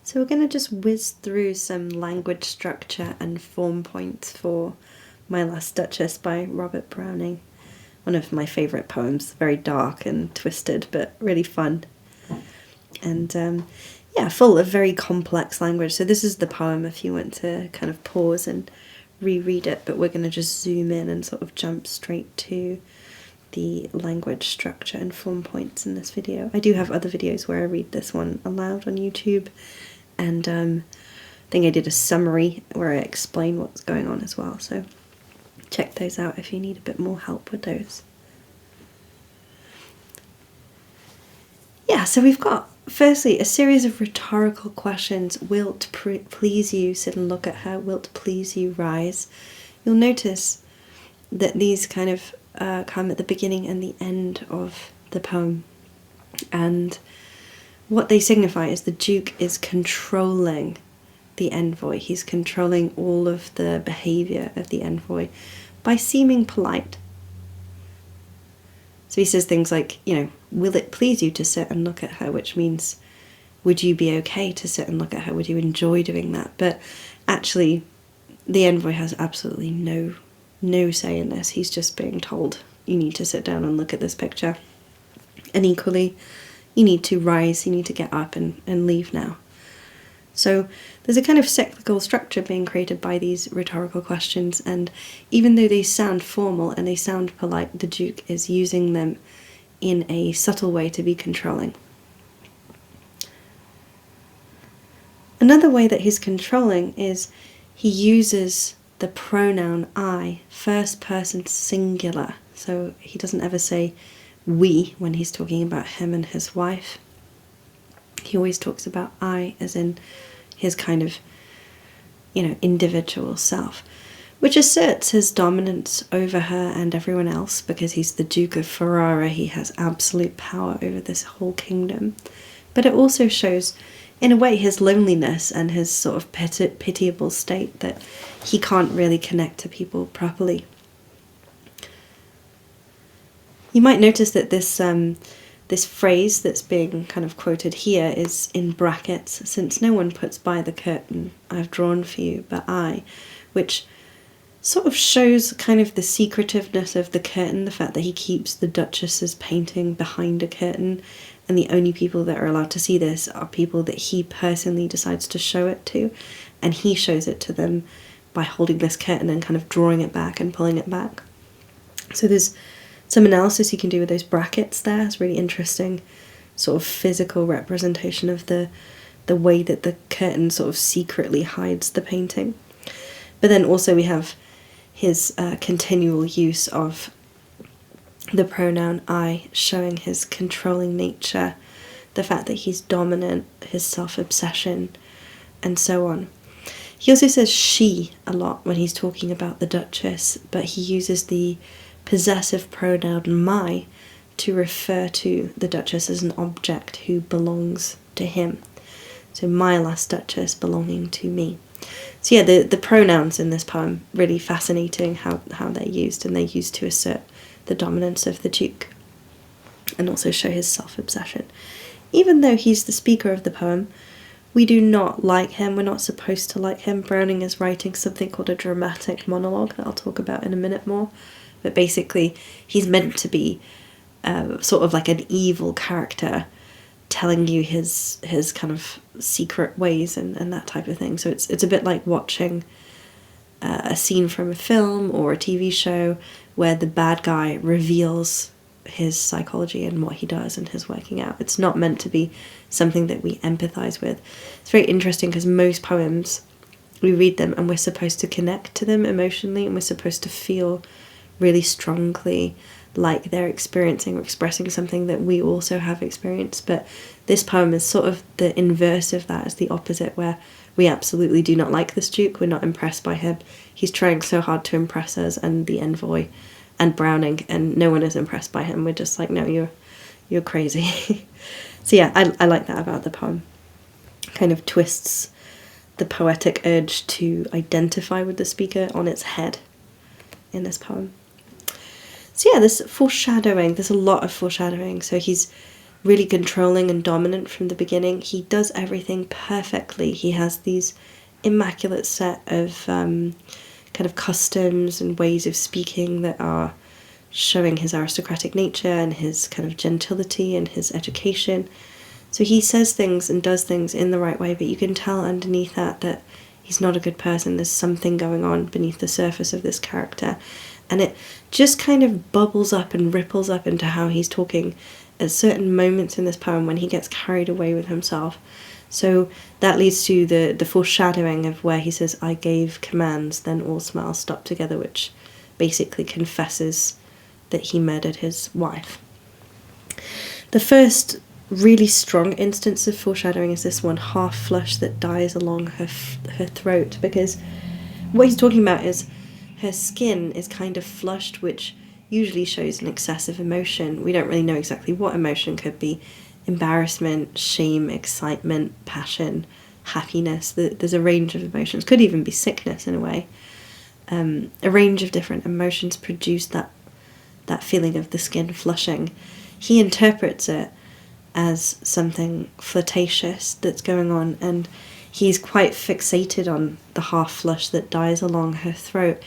So we're going to just whiz through some language structure and form points for My Last Duchess by Robert Browning. One of my favourite poems, very dark and twisted, but really fun. And yeah, full of very complex language. So this is the poem if you want to kind of pause and reread it, but we're going to just zoom in and sort of jump straight to the language structure and form points in this video. I do have other videos where I read this one aloud on YouTube, and I think I did a summary where I explain what's going on as well, so check those out if you need a bit more help with those. Yeah, so we've got firstly a series of rhetorical questions. Wilt please you sit and look at her? Wilt please you rise? You'll notice that these kind of come at the beginning and the end of the poem, and what they signify is the Duke is controlling the envoy. He's controlling all of the behaviour of the envoy by seeming polite. So he says things like, you know, will it please you to sit and look at her? Which means, would you be okay to sit and look at her? Would you enjoy doing that? But actually, the envoy has absolutely no say in this. He's just being told, you need to sit down and look at this picture. And equally, you need to rise, you need to get up and leave now. So there's a kind of cyclical structure being created by these rhetorical questions, and even though they sound formal and they sound polite, the Duke is using them in a subtle way to be controlling. Another way that he's controlling is he uses the pronoun I, first person singular. So he doesn't ever say we when he's talking about him and his wife. He always talks about I as in his kind of, you know, individual self, which asserts his dominance over her and everyone else because he's the Duke of Ferrara. He has absolute power over this whole kingdom. But it also shows, in a way, his loneliness and his sort of pitiable state, that he can't really connect to people properly. You might notice that this phrase that's being kind of quoted here is in brackets, since no one puts by the curtain I've drawn for you but I, which sort of shows kind of the secretiveness of the curtain, the fact that he keeps the Duchess's painting behind a curtain, and the only people that are allowed to see this are people that he personally decides to show it to, and he shows it to them by holding this curtain and kind of drawing it back and pulling it back. So there's some analysis you can do with those brackets there. It's really interesting sort of physical representation of the way that the curtain sort of secretly hides the painting. But then also we have his continual use of the pronoun I, showing his controlling nature, the fact that he's dominant, his self-obsession, and so on. He also says she a lot when he's talking about the Duchess, but he uses the possessive pronoun my to refer to the Duchess as an object who belongs to him. So my last Duchess belonging to me. So yeah, the pronouns in this poem, really fascinating how they're used, and they're used to assert the dominance of the Duke and also show his self-obsession. Even though he's the speaker of the poem, we do not like him, we're not supposed to like him. Browning is writing something called a dramatic monologue that I'll talk about in a minute more. But basically, he's meant to be sort of like an evil character telling you his kind of secret ways and that type of thing. So it's a bit like watching a scene from a film or a TV show where the bad guy reveals his psychology and what he does and his working out. It's not meant to be something that we empathize with. It's very interesting because most poems, we read them and we're supposed to connect to them emotionally, and we're supposed to feel really strongly like they're experiencing or expressing something that we also have experienced. But this poem is sort of the inverse of that, is the opposite, where we absolutely do not like this Duke, we're not impressed by him, he's trying so hard to impress us and the envoy and Browning, and no one is impressed by him. We're just like, no, you're crazy. So yeah, I like that about the poem. Kind of twists the poetic urge to identify with the speaker on its head in this poem. So yeah, there's foreshadowing, there's a lot of foreshadowing. So he's really controlling and dominant from the beginning. He does everything perfectly. He has these immaculate set of kind of customs and ways of speaking that are showing his aristocratic nature and his kind of gentility and his education. So he says things and does things in the right way, but you can tell underneath that he's not a good person. There's something going on beneath the surface of this character. And it just kind of bubbles up and ripples up into how he's talking at certain moments in this poem when he gets carried away with himself. So that leads to the foreshadowing of where he says, I gave commands, then all smiles stopped together, which basically confesses that he murdered his wife. The first really strong instance of foreshadowing is this one, half flush that dies along her throat, because what he's talking about is her skin is kind of flushed, which usually shows an excessive emotion. We don't really know exactly what emotion. Could be embarrassment, shame, excitement, passion, happiness. There's a range of emotions. Could even be sickness in a way. A range of different emotions produce that feeling of the skin flushing. He interprets it as something flirtatious that's going on, and he's quite fixated on the half flush that dies along her throat,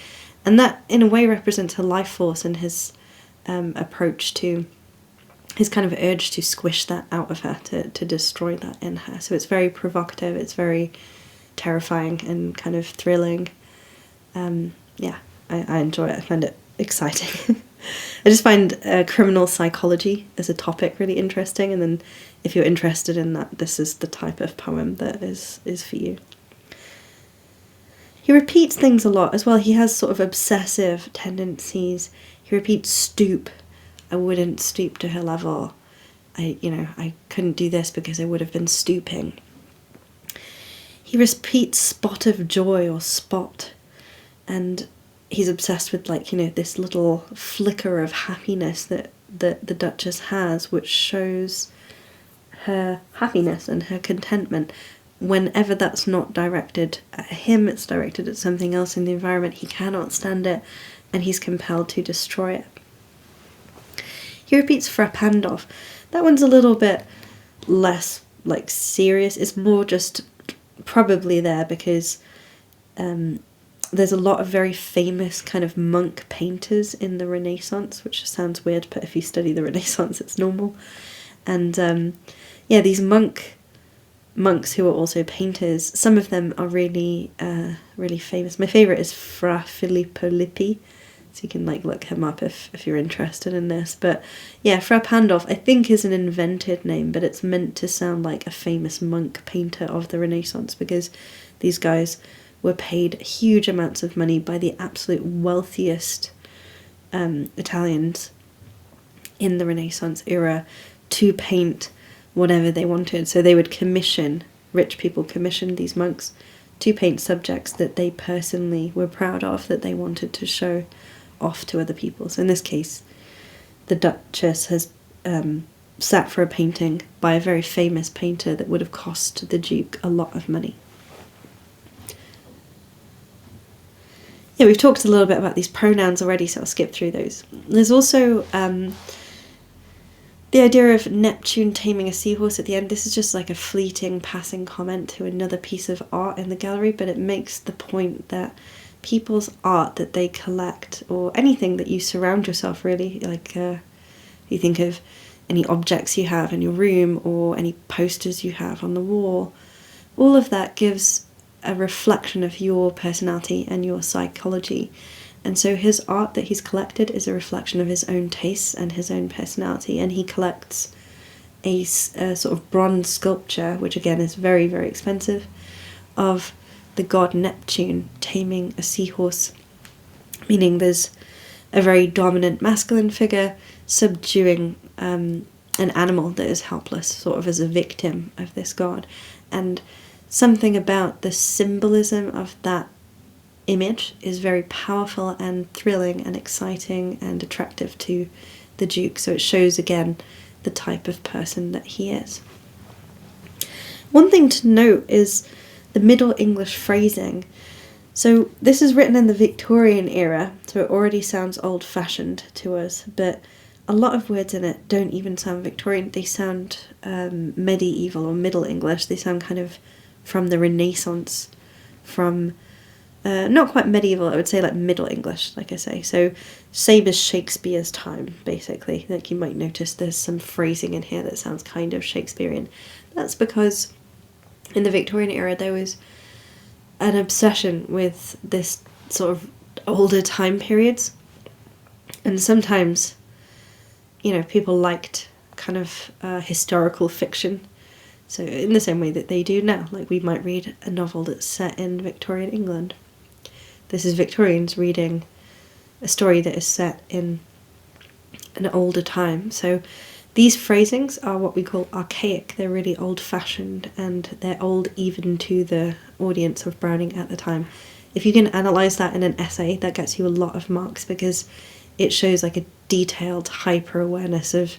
and that in a way represents her life force and his approach to his kind of urge to squish that out of her, to destroy that in her. So it's very provocative, it's very terrifying and kind of thrilling. I enjoy it. I find it exciting. I just find criminal psychology as a topic really interesting, and then if you're interested in that, this is the type of poem that is for you. He repeats things a lot as well. He has sort of obsessive tendencies. He repeats stoop. I wouldn't stoop to her level. I couldn't do this because I would have been stooping. He repeats spot of joy or spot, and he's obsessed with this little flicker of happiness that the Duchess has, which shows her happiness and her contentment. Whenever that's not directed at him, it's directed at something else in the environment. He cannot stand it, and he's compelled to destroy it. He repeats frappandov. That one's a little bit less serious. It's more just probably there because there's a lot of very famous kind of monk painters in the Renaissance, which sounds weird, but if you study the Renaissance, it's normal. And these monks who are also painters, some of them are really, really famous. My favourite is Fra Filippo Lippi, so you can look him up if you're interested in this. But yeah, Fra Pandolf I think is an invented name, but it's meant to sound like a famous monk painter of the Renaissance, because these guys were paid huge amounts of money by the absolute wealthiest Italians in the Renaissance era to paint whatever they wanted. So they would rich people commissioned these monks to paint subjects that they personally were proud of, that they wanted to show off to other people. So in this case, the Duchess has sat for a painting by a very famous painter that would have cost the Duke a lot of money. Yeah, we've talked a little bit about these pronouns already, so I'll skip through those. There's also the idea of Neptune taming a seahorse at the end. This is just a fleeting passing comment to another piece of art in the gallery, but it makes the point that people's art that they collect, or anything that you surround yourself really, you think of any objects you have in your room or any posters you have on the wall, all of that gives a reflection of your personality and your psychology. And so his art that he's collected is a reflection of his own tastes and his own personality, and he collects a sort of bronze sculpture, which again is very, very expensive, of the god Neptune taming a seahorse, meaning there's a very dominant masculine figure subduing an animal that is helpless, sort of as a victim of this god. And something about the symbolism of that image is very powerful and thrilling and exciting and attractive to the Duke, so it shows again the type of person that he is. One thing to note is the Middle English phrasing. So this is written in the Victorian era, so it already sounds old-fashioned to us, but a lot of words in it don't even sound Victorian. They sound medieval or Middle English. They sound kind of from the Renaissance, from not quite medieval, I would say like Middle English, like I say. So same as Shakespeare's time, basically. Like you might notice there's some phrasing in here that sounds kind of Shakespearean. That's because in the Victorian era there was an obsession with this sort of older time periods. And sometimes, you know, people liked kind of historical fiction. So in the same way that they do now, like we might read a novel that's set in Victorian England. This is Victorians reading a story that is set in an older time. So these phrasings are what we call archaic. They're really old-fashioned, and they're old even to the audience of Browning at the time. If you can analyse that in an essay, that gets you a lot of marks because it shows like a detailed hyper-awareness of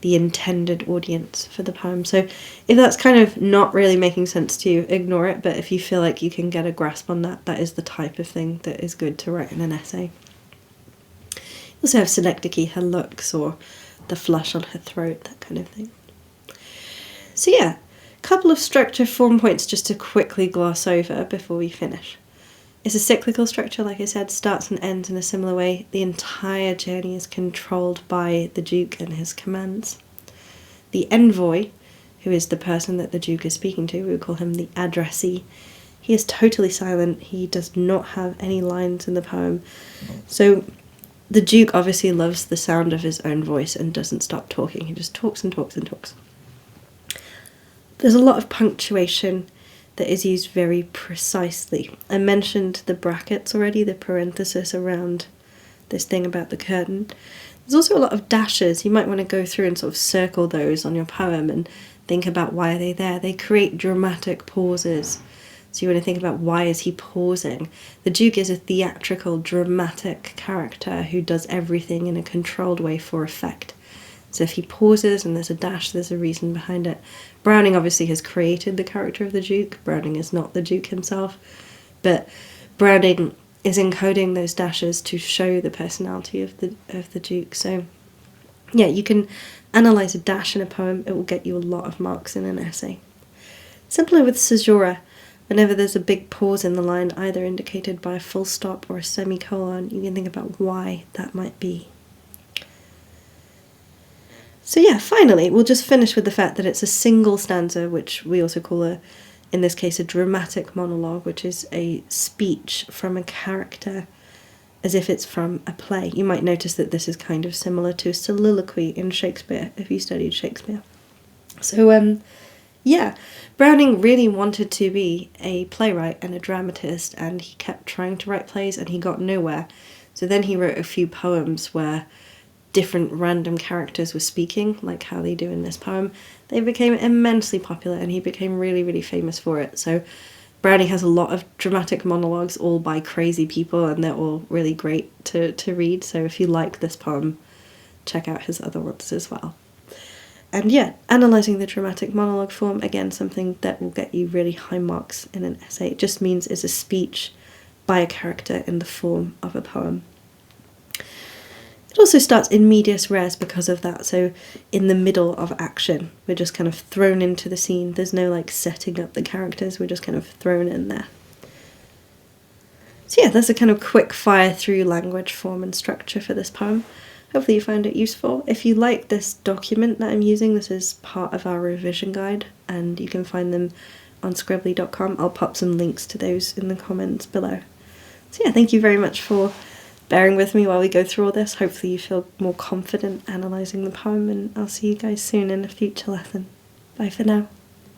the intended audience for the poem. So if that's kind of not really making sense to you, ignore it, but if you feel like you can get a grasp on that, that is the type of thing that is good to write in an essay. You also have Synecdoche, her looks, or the flush on her throat, that kind of thing. So yeah, a couple of structure form points just to quickly gloss over before we finish. It's a cyclical structure, like I said, starts and ends in a similar way. The entire journey is controlled by the Duke and his commands. The envoy, who is the person that the Duke is speaking to, we would call him the addressee, he is totally silent. He does not have any lines in the poem. So the Duke obviously loves the sound of his own voice and doesn't stop talking. He just talks and talks and talks. There's a lot of punctuation that is used very precisely. I mentioned the brackets already, the parenthesis around this thing about the curtain. There's also a lot of dashes. You might want to go through and sort of circle those on your poem and think about why are they there. They create dramatic pauses. So you want to think about why is he pausing. The Duke is a theatrical, dramatic character who does everything in a controlled way for effect. So if he pauses and there's a dash, there's a reason behind it. Browning obviously has created the character of the Duke. Browning is not the Duke himself, but Browning is encoding those dashes to show the personality of the Duke. So yeah, you can analyse a dash in a poem, it will get you a lot of marks in an essay. Similar with caesura, whenever there's a big pause in the line, either indicated by a full stop or a semicolon, you can think about why that might be. So yeah, finally, we'll just finish with the fact that it's a single stanza, which we also call in this case, a dramatic monologue, which is a speech from a character as if it's from a play. You might notice that this is kind of similar to a soliloquy in Shakespeare, if you studied Shakespeare. So, yeah, Browning really wanted to be a playwright and a dramatist, and he kept trying to write plays and he got nowhere. So then he wrote a few poems where different random characters were speaking, like how they do in this poem. They became immensely popular and he became really, really famous for it. So Browning has a lot of dramatic monologues all by crazy people and they're all really great to read. So if you like this poem, check out his other ones as well. And yeah, analysing the dramatic monologue form, again, something that will get you really high marks in an essay. It just means it's a speech by a character in the form of a poem. It also starts in medias res because of that, so in the middle of action. We're just kind of thrown into the scene. There's no like setting up the characters, we're just kind of thrown in there. So yeah, that's a kind of quick fire through language, form and structure for this poem. Hopefully you found it useful. If you like this document that I'm using, this is part of our revision guide and you can find them on scribbly.com. I'll pop some links to those in the comments below. So yeah, thank you very much for bearing with me while we go through all this. Hopefully you feel more confident analysing the poem and I'll see you guys soon in a future lesson. Bye for now.